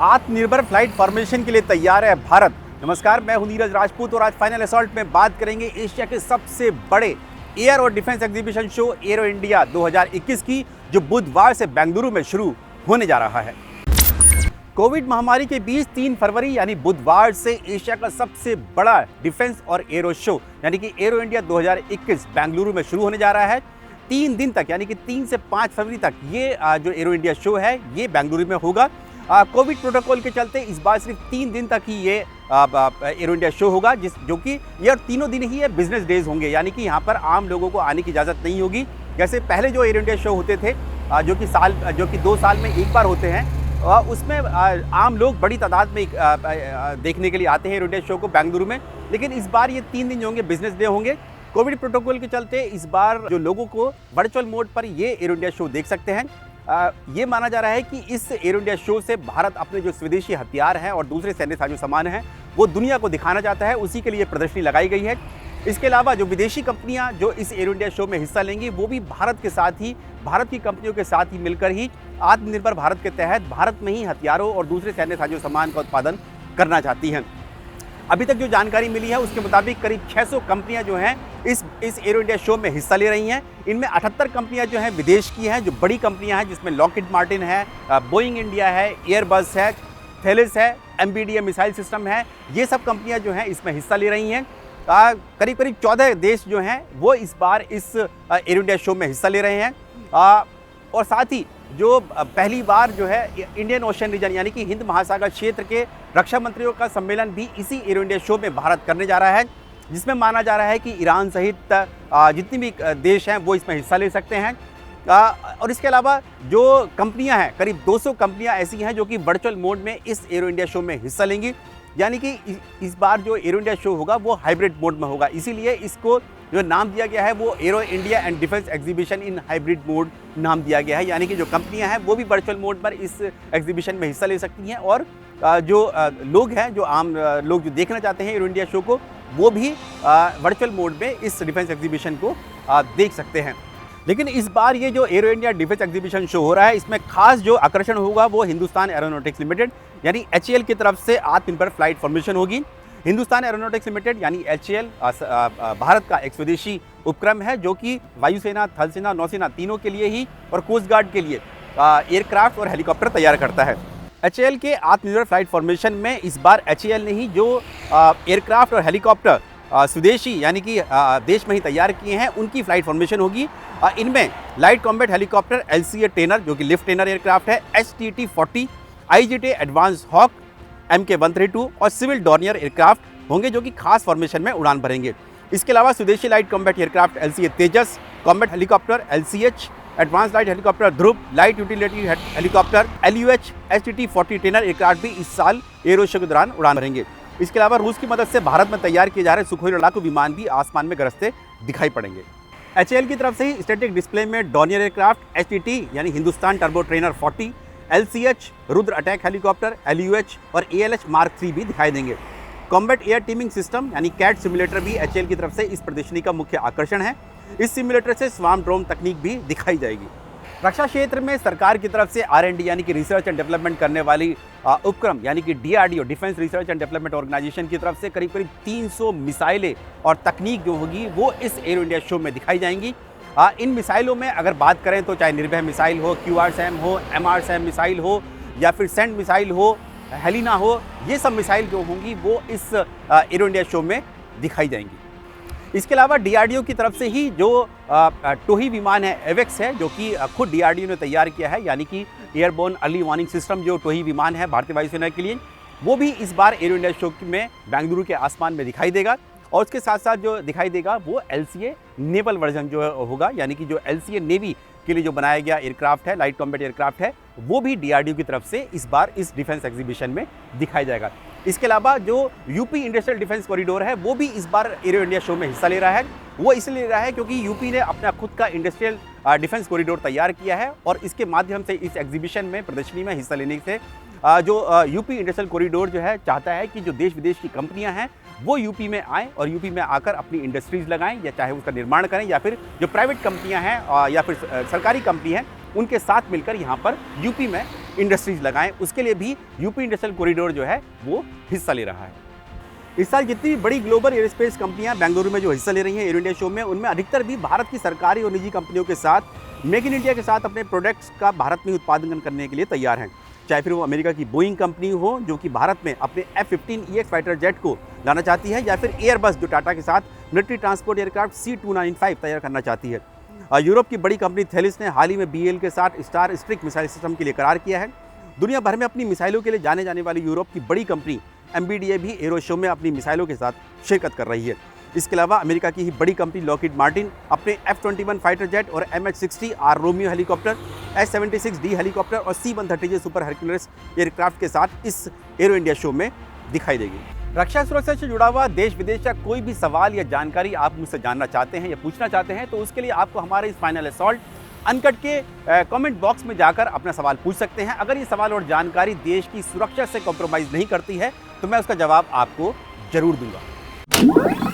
आत्मनिर्भर flight formation के लिए तैयार है भारत। नमस्कार, मैं हूं नीरज राजपूत और आज फाइनल असॉल्ट में बात करेंगे एशिया के सबसे बड़े एयर और defence exhibition show arrow India 2021 की, जो बुधवार से बेंगलुरु में शुरू होने जा रहा है। कोविड महामारी के बीच 3 फरवरी यानी बुधवार से एशिया का सबसे बड़ा डिफेंस और एरो शो यानी कि एरो इंडिया 2021 बेंगलुरु में शुरू होने जा रहा है। 3 दिन तक यानी कि 3 से 5 फरवरी तक ये जो एरो इंडिया शो है ये बेंगलुरु में होगा। कोविड प्रोटोकॉल के चलते इस बार सिर्फ 3 दिन तक ही ये एरो इंडिया शो होगा, जो कि ये तीनों दिन ही ये बिजनेस डेज होंगे, यानी कि यहाँ पर आम लोगों को आने की इजाज़त नहीं होगी। जैसे पहले जो एरो इंडिया शो होते थे जो कि 2 साल में एक बार होते हैं, उसमें आम लोग बड़ी तादाद में देखने के लिए आते हैं एरो इंडिया शो को बेंगलुरु में। लेकिन इस बार ये 3 दिन जो होंगे बिजनेस डे होंगे। कोविड प्रोटोकॉल के चलते इस बार जो लोगों को वर्चुअल मोड पर ये एरो इंडिया शो देख सकते हैं। ये माना जा रहा है कि इस एरो इंडिया शो से भारत अपने जो स्वदेशी हथियार हैं और दूसरे सैन्य साजो सामान हैं वो दुनिया को दिखाना चाहता है, उसी के लिए प्रदर्शनी लगाई गई है। इसके अलावा जो विदेशी कंपनियां जो इस एरो इंडिया शो में हिस्सा लेंगी वो भी भारत की कंपनियों के साथ ही मिलकर ही आत्मनिर्भर भारत के तहत भारत में ही हथियारों और दूसरे सैन्य साजो सामान का उत्पादन करना चाहती हैं। अभी तक जो जानकारी मिली है उसके मुताबिक करीब 600 कंपनियां जो हैं इस एरो इंडिया शो में हिस्सा ले रही हैं। इनमें 78 कंपनियां जो हैं विदेश की हैं, जो बड़ी कंपनियां हैं, जिसमें लॉकहीड मार्टिन है, बोइंग इंडिया है, एयरबस है, थेलिस है, MBDA मिसाइल सिस्टम है। ये सब कंपनियां जो हैं इसमें हिस्सा ले रही हैं। करीब 14 देश जो हैं वो इस बार इस एरो इंडिया शो में हिस्सा ले रहे हैं। और साथ ही जो पहली बार जो है इंडियन ओशन रीजन यानी कि हिंद महासागर क्षेत्र के रक्षा मंत्रियों का सम्मेलन भी इसी एरो इंडिया शो में भारत करने जा रहा है, जिसमें माना जा रहा है कि ईरान सहित जितनी भी देश हैं वो इसमें हिस्सा ले सकते हैं। और इसके अलावा जो कंपनियां हैं, करीब 200 कंपनियां ऐसी हैं जो कि वर्चुअल मोड में इस एरो इंडिया शो में हिस्सा लेंगी। यानी कि इस बार जो एरो इंडिया शो होगा वो हाइब्रिड मोड में होगा, इसीलिए इसको जो नाम दिया गया है वो arrow India and defence exhibition in hybrid mode नाम दिया गया है। यानी कि जो कंपनियां हैं वो भी वर्चुअल मोड पर इस एग्जीबिशन में हिस्सा ले सकती हैं और जो लोग हैं, जो आम लोग जो देखना चाहते हैं एरो इंडिया शो को, वो भी वर्चुअल मोड में इस डिफेंस एग्जीबिशन को देख सकते हैं। लेकिन इस बार ये जो arrow India defence exhibition show हो रहा है इसमें खास जो आकर्षण होगा वो हिंदुस्तान एरोनॉटिक्स लिमिटेड यानी HAL की तरफ से आत्मनिर्भर फ्लाइट फॉर्मेशन होगी। हिंदुस्तान एरोनॉटिक्स लिमिटेड यानी HAL भारत का एक स्वदेशी उपक्रम है जो कि वायुसेना, थल सेना, नौसेना तीनों के लिए ही और कोस्ट गार्ड के लिए एयरक्राफ्ट और हेलीकॉप्टर तैयार करता है। HAL के आत्मनिर्भर फ्लाइट फॉर्मेशन में इस बार HAL ने ही जो एयरक्राफ्ट और हेलीकॉप्टर स्वदेशी यानी कि देश में ही तैयार किए हैं उनकी फ्लाइट फॉर्मेशन होगी। इनमें light combat helicopter LCA trainer जो कि लिफ्ट टेनर एयरक्राफ्ट है, HTT-40, IJT advance hoc, MK-132 और सिविल डॉर्नियर एयरक्राफ्ट होंगे जो कि खास फॉर्मेशन में उड़ान भरेंगे। इसके अलावा स्वदेशी light combat aircraft LCA Tejas, combat helicopter LCH, advance light helicopter Dhruv, light utility helicopter LUH, HTT-40 trainer aircraft भी इस साल एरो शो के दौरान उड़ान भरेंगे। इसके अलावा रूस की मदद से भारत में तैयार किए जा रहे सुखोई लड़ाकू विमान भी आसमान में गरजते दिखाई पड़ेंगे। HAL की तरफ से ही स्टैटिक डिस्प्ले में डॉर्नियर एयरक्राफ्ट HTT यानी Hindustan turbo trainer 40, LCH Rudra attack helicopter LUH और ALH मार्क 3 भी दिखाई देंगे। कॉम्बैट एयर टीमिंग सिस्टम यानी कैट सिमुलेटर भी HAL की तरफ से इस प्रदर्शनी का मुख्य आकर्षण है। इस सिमुलेटर से स्वार्म ड्रोन तकनीक भी दिखाई जाएगी। रक्षा क्षेत्र में सरकार की तरफ से R&D यानी कि रिसर्च एंड डेवलपमेंट करने वाली उपक्रम यानी कि DRDO defence research and development organisation की तरफ से करीब 300 मिसाइलें और तकनीक जो होगी वो इस एरो इंडिया शो में दिखाई जाएंगी। इन मिसाइलों में अगर बात करें तो चाहे निर्भय मिसाइल हो, QRSAM हो, MRSAM मिसाइल हो या फिर सेंड मिसाइल हो, हेलिना हो, ये सब मिसाइल जो होंगी वो इस एरो इंडिया शो में दिखाई जाएंगी। इसके अलावा DRDO की तरफ से ही जो टोही विमान है एवेक्स है जो कि खुद DRDO ने तैयार किया है, यानी कि एयरबोर्न अर्ली वार्निंग सिस्टम जो टोही विमान है भारतीय वायुसेना के लिए, वो भी इस बार एरो इंडिया शो में बेंगलुरु के आसमान में दिखाई देगा। और उसके साथ साथ जो दिखाई देगा वो LCA नेवल वर्जन जो होगा, यानी कि जो LCA नेवी के लिए जो बनाया गया एयरक्राफ्ट है, लाइट कॉम्बैट एयरक्राफ्ट है, वो भी DRDO की तरफ से इस बार इस डिफेंस एग्जीबिशन में दिखाया जाएगा। इसके अलावा जो यूपी इंडस्ट्रियल डिफेंस कॉरिडोर है वो भी इस बार एरो इंडिया शो में हिस्सा ले रहा है। वो इसलिए ले रहा है क्योंकि यूपी ने अपना खुद का इंडस्ट्रियल डिफेंस कॉरिडोर तैयार किया है और इसके माध्यम से इस एग्जीबिशन में प्रदर्शनी में हिस्सा लेने से जो यूपी इंडस्ट्रियल कॉरिडोर जो है चाहता है कि जो देश विदेश की कंपनियां हैं वो यूपी में आएँ और यूपी में आकर अपनी इंडस्ट्रीज़ लगाएं, या चाहे उसका निर्माण करें, या फिर जो प्राइवेट कंपनियां हैं या फिर सरकारी कंपनी हैं उनके साथ मिलकर यहाँ पर यूपी में इंडस्ट्रीज लगाएं, उसके लिए भी यूपी इंडस्ट्रियल कॉरिडोर जो है वो हिस्सा ले रहा है। इस साल जितनी भी बड़ी ग्लोबल एयरोस्पेस कंपनियां बेंगलुरु में जो हिस्सा ले रही हैं एरो इंडिया शो में, उनमें अधिकतर भी भारत की सरकारी और निजी कंपनियों के साथ मेक इन इंडिया के साथ अपने प्रोडक्ट्स का भारत में उत्पादन करने के लिए तैयार हैं। चाहे फिर वो अमेरिका की बोइंग कंपनी हो जो कि भारत में अपने F-15EX फाइटर जेट को लाना चाहती है, या फिर एयरबस जो टाटा के साथ मिलिट्री ट्रांसपोर्ट एयरक्राफ्ट C295 तैयार करना चाहती है। यूरोप की बड़ी कंपनी थेलिस ने हाल ही में BAL के साथ स्टार स्ट्रिक मिसाइल सिस्टम के लिए करार किया है। दुनिया भर में अपनी मिसाइलों के लिए जाने जाने वाली यूरोप की बड़ी कंपनी MBDA भी एरो शो में अपनी मिसाइलों के साथ शिरकत कर रही है। इसके अलावा अमेरिका की ही बड़ी कंपनी लॉकहीड मार्टिन अपने F-21 फाइटर जेट और MH-60R Romeo helicopter, S-76D helicopter और C-130J सुपर हरक्यूलिस एयरक्राफ्ट के साथ इस एरो इंडिया शो में दिखाई देगी। रक्षा सुरक्षा से जुड़ा हुआ देश विदेश का कोई भी सवाल या जानकारी आप मुझसे जानना चाहते हैं या पूछना चाहते हैं, तो उसके लिए आपको हमारे इस फाइनल असॉल्ट अनकट के कमेंट बॉक्स में जाकर अपना सवाल पूछ सकते हैं। अगर ये सवाल और जानकारी देश की सुरक्षा से कॉम्प्रोमाइज़ नहीं करती है तो मैं उसका जवाब आपको जरूर दूंगा।